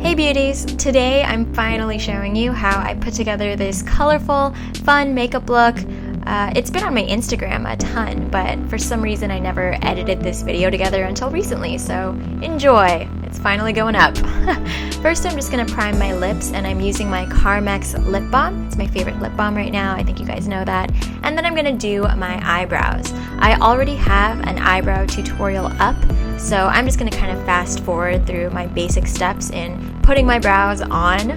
Hey beauties! Today I'm finally showing you how I put together this colorful, fun makeup look. It's been on my Instagram a ton, but for some reason I never edited this video together until recently, so enjoy! It's finally going up. First I'm just going to prime my lips, and I'm using my Carmex Lip Balm. It's my favorite lip balm right now, I think you guys know that. And then I'm going to do my eyebrows. I already have an eyebrow tutorial up, so I'm just going to kind of fast forward through my basic steps in putting my brows on,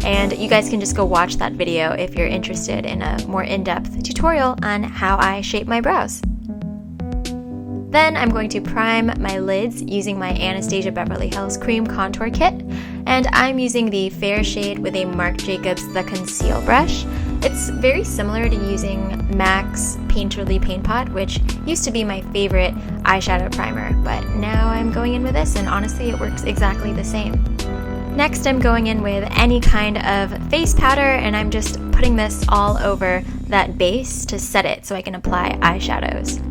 and you guys can just go watch that video if you're interested in a more in-depth tutorial on how I shape my brows. Then I'm going to prime my lids using my Anastasia Beverly Hills Cream Contour Kit, and I'm using the fair shade with a Marc Jacobs The Conceal brush. It's very similar to using MAC's Painterly Paint Pot, which used to be my favorite eyeshadow primer, but now I'm going in with this, and honestly it works exactly the same. Next I'm going in with any kind of face powder, and I'm just putting this all over that base to set it so I can apply eyeshadows.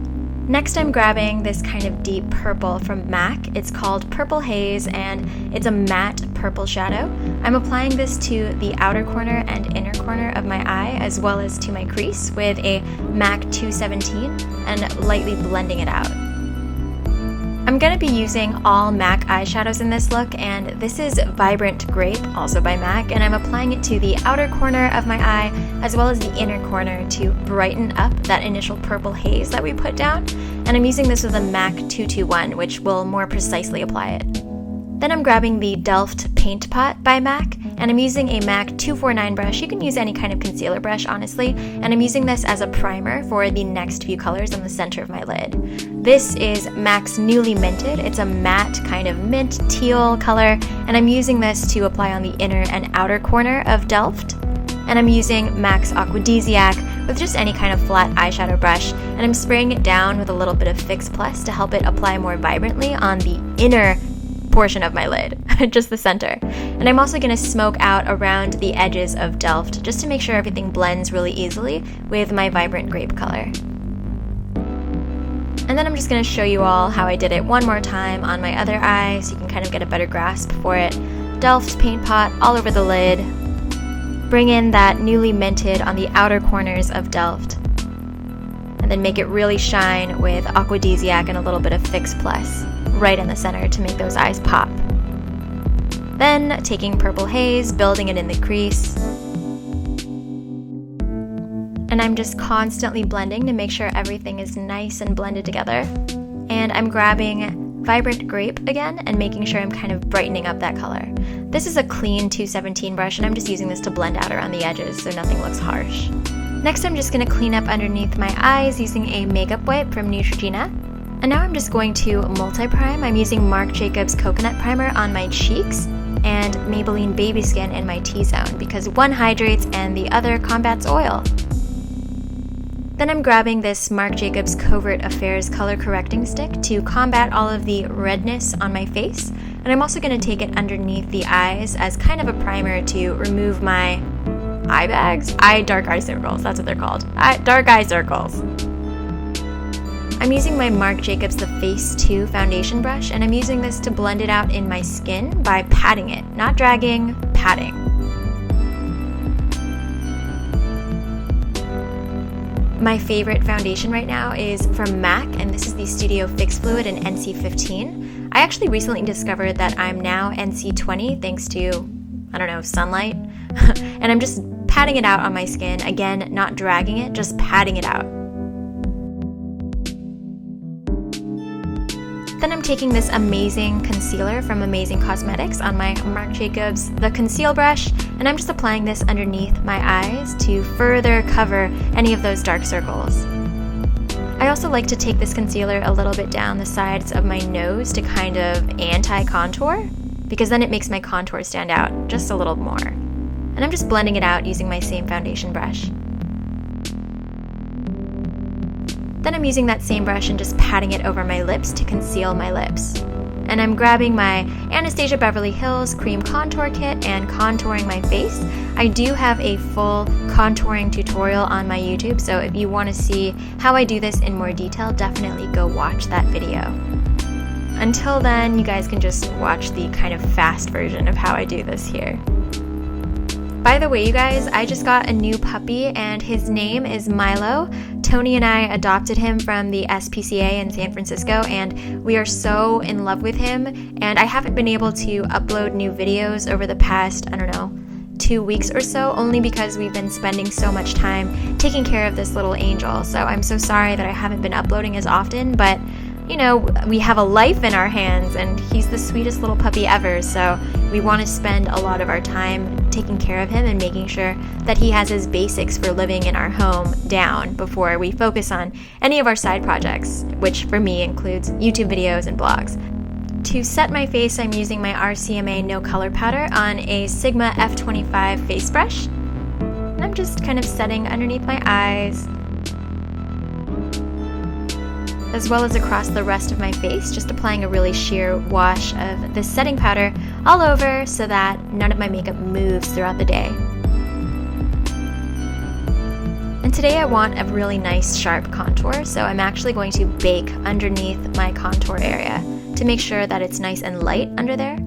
Next I'm grabbing this kind of deep purple from MAC. It's called Purple Haze, and it's a matte purple shadow. I'm applying this to the outer corner and inner corner of my eye, as well as to my crease with a MAC 217, and lightly blending it out. I'm going to be using all MAC eyeshadows in this look, and this is Vibrant Grape, also by MAC, and I'm applying it to the outer corner of my eye as well as the inner corner to brighten up that initial purple haze that we put down, and I'm using this with a MAC 221, which will more precisely apply it. Then I'm grabbing the Delft Paint Pot by MAC, and I'm using a MAC 249 brush. You can use any kind of concealer brush, honestly, and I'm using this as a primer for the next few colors on the center of my lid. This is MAC's Newly Minted. It's a matte kind of mint teal color, and I'm using this to apply on the inner and outer corner of Delft. And I'm using MAC's Aquadisiac with just any kind of flat eyeshadow brush, and I'm spraying it down with a little bit of Fix Plus to help it apply more vibrantly on the inner portion of my lid, just the center. And I'm also going to smoke out around the edges of Delft just to make sure everything blends really easily with my Vibrant Grape color. And then I'm just going to show you all how I did it one more time on my other eye so you can kind of get a better grasp for it. Delft Paint Pot all over the lid. Bring in that Newly Minted on the outer corners of Delft. And then make it really shine with Aquadisiac and a little bit of Fix Plus right in the center to make those eyes pop. Then taking Purple Haze, building it in the crease. And I'm just constantly blending to make sure everything is nice and blended together. And I'm grabbing Vibrant Grape again and making sure I'm kind of brightening up that color. This is a clean 217 brush, and I'm just using this to blend out around the edges so nothing looks harsh. Next I'm just going to clean up underneath my eyes using a makeup wipe from Neutrogena. And now I'm just going to multi-prime. I'm using Marc Jacobs Coconut Primer on my cheeks and Maybelline Baby Skin in my T-zone because one hydrates and the other combats oil. Then I'm grabbing this Marc Jacobs Covert Affairs Color Correcting Stick to combat all of the redness on my face. And I'm also going to take it underneath the eyes as kind of a primer to remove my eye bags? Dark eye circles, that's what they're called. Dark eye circles. I'm using my Marc Jacobs The Face 2 foundation brush, and I'm using this to blend it out in my skin by patting it. Not dragging, patting. My favorite foundation right now is from MAC, and this is the Studio Fix Fluid in NC15. I actually recently discovered that I'm now NC20 thanks to, sunlight. And I'm just patting it out on my skin. Again, not dragging it, just patting it out. Then I'm taking this amazing concealer from Amazing Cosmetics on my Marc Jacobs The Conceal brush, and I'm just applying this underneath my eyes to further cover any of those dark circles. I also like to take this concealer a little bit down the sides of my nose to kind of anti-contour, because then it makes my contour stand out just a little more. And I'm just blending it out using my same foundation brush. Then I'm using that same brush and just patting it over my lips to conceal my lips. And I'm grabbing my Anastasia Beverly Hills Cream Contour Kit and contouring my face. I do have a full contouring tutorial on my YouTube, so if you want to see how I do this in more detail, definitely go watch that video. until then, you guys can just watch the kind of fast version of how I do this here. By the way, you guys, I just got a new puppy and his name is Milo. Tony and I adopted him from the SPCA in San Francisco and we are so in love with him, and I haven't been able to upload new videos over the past, 2 weeks or so, only because we've been spending so much time taking care of this little angel. So I'm so sorry that I haven't been uploading as often, but we have a life in our hands and he's the sweetest little puppy ever, so we want to spend a lot of our time taking care of him and making sure that he has his basics for living in our home down before we focus on any of our side projects, which for me includes YouTube videos and blogs. To set my face, I'm using my RCMA No Color Powder on a Sigma F25 face brush, and I'm just kind of setting underneath my eyes, as well as across the rest of my face, just applying a really sheer wash of this setting powder all over so that none of my makeup moves throughout the day. And today I want a really nice sharp contour, so I'm actually going to bake underneath my contour area to make sure that it's nice and light under there.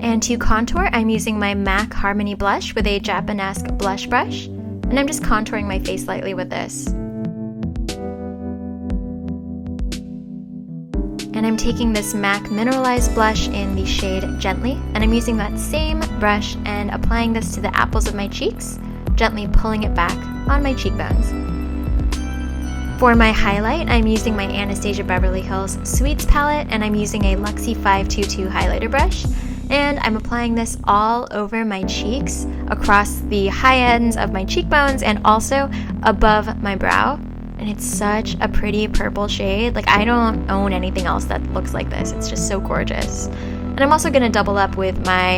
And to contour, I'm using my MAC Harmony blush with a Japanesque blush brush, and I'm just contouring my face lightly with this. And I'm taking this MAC Mineralize blush in the shade Gently, and I'm using that same brush and applying this to the apples of my cheeks, gently pulling it back on my cheekbones. For my highlight, I'm using my Anastasia Beverly Hills Sweets palette, and I'm using a Luxie 522 highlighter brush, and I'm applying this all over my cheeks, across the high ends of my cheekbones and also above my brow. And it's such a pretty purple shade. Like, I don't own anything else that looks like this. It's just so gorgeous. And I'm also going to double up with my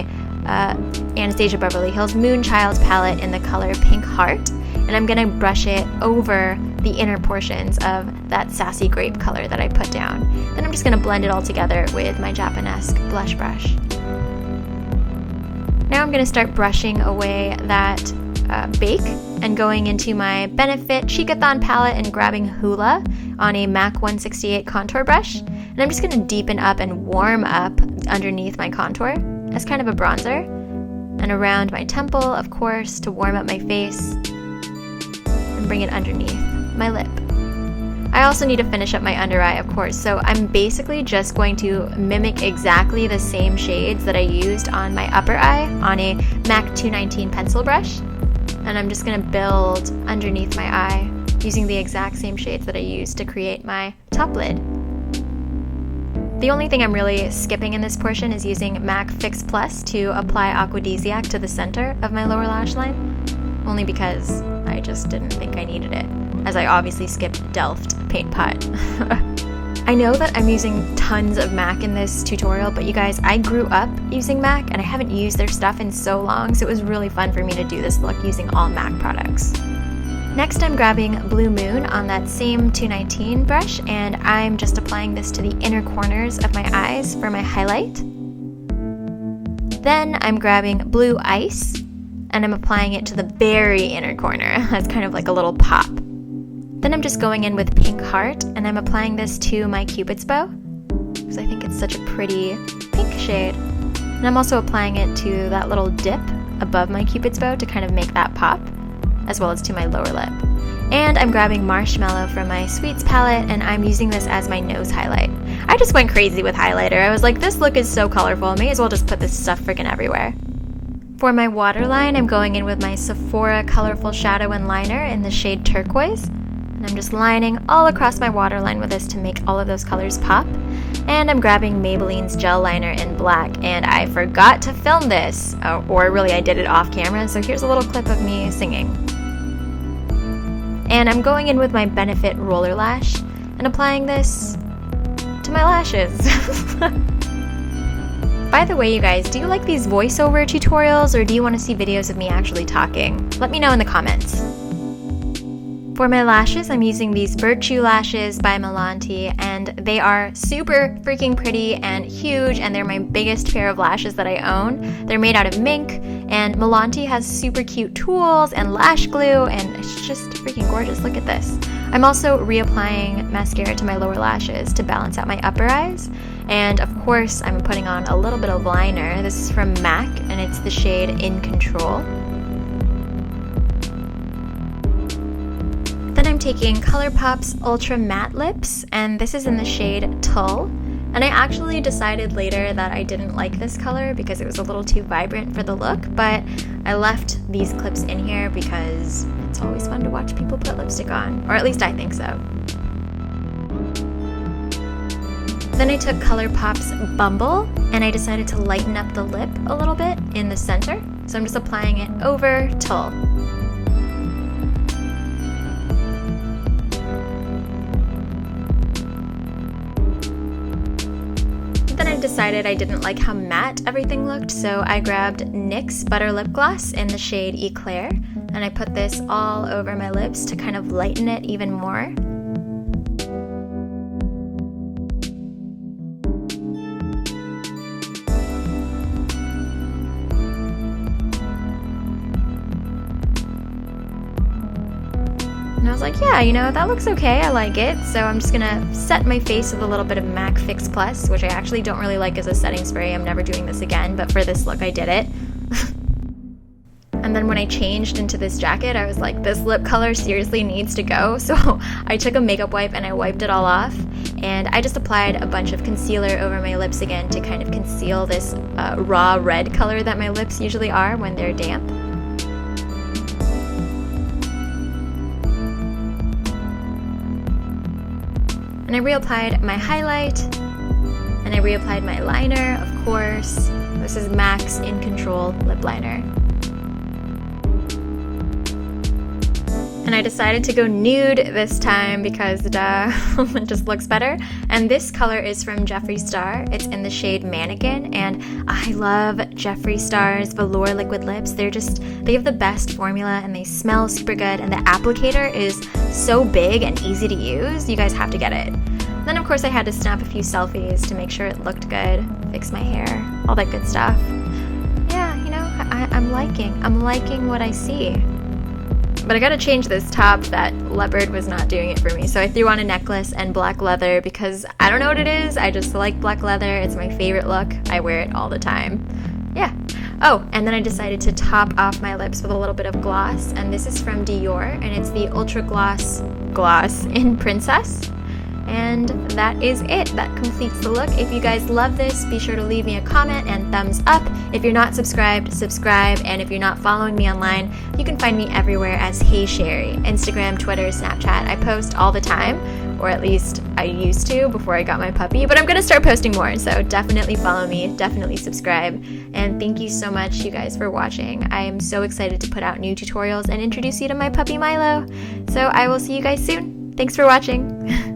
Anastasia Beverly Hills Moonchild palette in the color Pink Heart. And I'm going to brush it over the inner portions of that sassy grape color that I put down. Then I'm just going to blend it all together with my Japanesque blush brush. Now I'm going to start brushing away that bake and going into my Benefit Cheekathon palette and grabbing Hoola on a MAC 168 contour brush. And I'm just going to deepen up and warm up underneath my contour as kind of a bronzer, and around my temple, of course, to warm up my face, and bring it underneath my lip. I also need to finish up my under eye, of course, so I'm basically just going to mimic exactly the same shades that I used on my upper eye on a MAC 219 pencil brush. And I'm just going to build underneath my eye using the exact same shades that I used to create my top lid. The only thing I'm really skipping in this portion is using MAC Fix Plus to apply Aquadisiac to the center of my lower lash line, only because I just didn't think I needed it, as I obviously skipped Delft paint pot. I know that I'm using tons of MAC in this tutorial, but you guys, I grew up using MAC and I haven't used their stuff in so long, so it was really fun for me to do this look using all MAC products. Next, I'm grabbing Blue Moon on that same 219 brush, and I'm just applying this to the inner corners of my eyes for my highlight. Then I'm grabbing Blue Ice, and I'm applying it to the very inner corner. That's kind of like a little pop. Then I'm just going in with Pink Heart, and I'm applying this to my Cupid's bow, because I think it's such a pretty pink shade. And I'm also applying it to that little dip above my Cupid's bow to kind of make that pop, as well as to my lower lip. And I'm grabbing Marshmallow from my Sweets palette, and I'm using this as my nose highlight. I just went crazy with highlighter. I was like, this look is so colorful, I may as well just put this stuff freaking everywhere. For my waterline, I'm going in with my Sephora Colorful Shadow and Liner in the shade Turquoise. And I'm just lining all across my waterline with this to make all of those colors pop. And I'm grabbing Maybelline's gel liner in black, and I forgot to film this, or really I did it off camera, so here's a little clip of me singing. And I'm going in with my Benefit Roller Lash and applying this to my lashes. By the way, you guys, do you like these voiceover tutorials, or do you want to see videos of me actually talking? Let me know in the comments. For my lashes, I'm using these Virtue lashes by Melanti, and they are super freaking pretty and huge, and they're my biggest pair of lashes that I own. They're made out of mink, and Melanti has super cute tools and lash glue, and it's just freaking gorgeous. Look at this. I'm also reapplying mascara to my lower lashes to balance out my upper eyes, And of course, I'm putting on a little bit of liner. This is from MAC, and it's the shade In Control. Then I'm taking Colourpop's Ultra Matte Lips, and this is in the shade Tulle. And I actually decided later that I didn't like this color because it was a little too vibrant for the look, but I left these clips in here because it's always fun to watch people put lipstick on, or at least I think so. Then I took Colourpop's Bumble, and I decided to lighten up the lip a little bit in the center, so I'm just applying it over Tulle. Then I decided I didn't like how matte everything looked, so I grabbed NYX Butter Lip Gloss in the shade Eclair, and I put this all over my lips to kind of lighten it even more. And I was like, yeah, you know, that looks okay, I like it. So I'm just gonna set my face with a little bit of MAC Fix Plus, which I actually don't really like as a setting spray. I'm never doing this again, but for this look I did it. And then when I changed into this jacket, I was like, this lip color seriously needs to go. So I took a makeup wipe and I wiped it all off. And I just applied a bunch of concealer over my lips again to kind of conceal this raw red color that my lips usually are when they're damp. And I reapplied my highlight, and I reapplied my liner, of course. This is MAC's In Control lip liner. And I decided to go nude this time because duh, it just looks better. And this color is from Jeffree Star. It's in the shade Mannequin, and I love Jeffree Star's velour liquid lips. They have the best formula, and they smell super good, and the applicator is so big and easy to use. You guys have to get it. Then of course I had to snap a few selfies to make sure it looked good, fix my hair, all that good stuff. Yeah, you know, I'm liking what I see. But I gotta change this top. That leopard was not doing it for me. So I threw on a necklace and black leather because I don't know what it is. I just like black leather. It's my favorite look. I wear it all the time. Yeah. Oh, and then I decided to top off my lips with a little bit of gloss. And this is from Dior, and it's the Ultra Gloss in Princess. And that is it. That completes the look. If you guys love this, be sure to leave me a comment and thumbs up. If you're not subscribed, subscribe. And if you're not following me online, you can find me everywhere as Heycheri. Instagram, Twitter, Snapchat. I post all the time, or at least I used to before I got my puppy, but I'm gonna start posting more, so definitely follow me, definitely subscribe. And thank you so much, you guys, for watching. I am so excited to put out new tutorials and introduce you to my puppy Milo. So I will see you guys soon. Thanks for watching.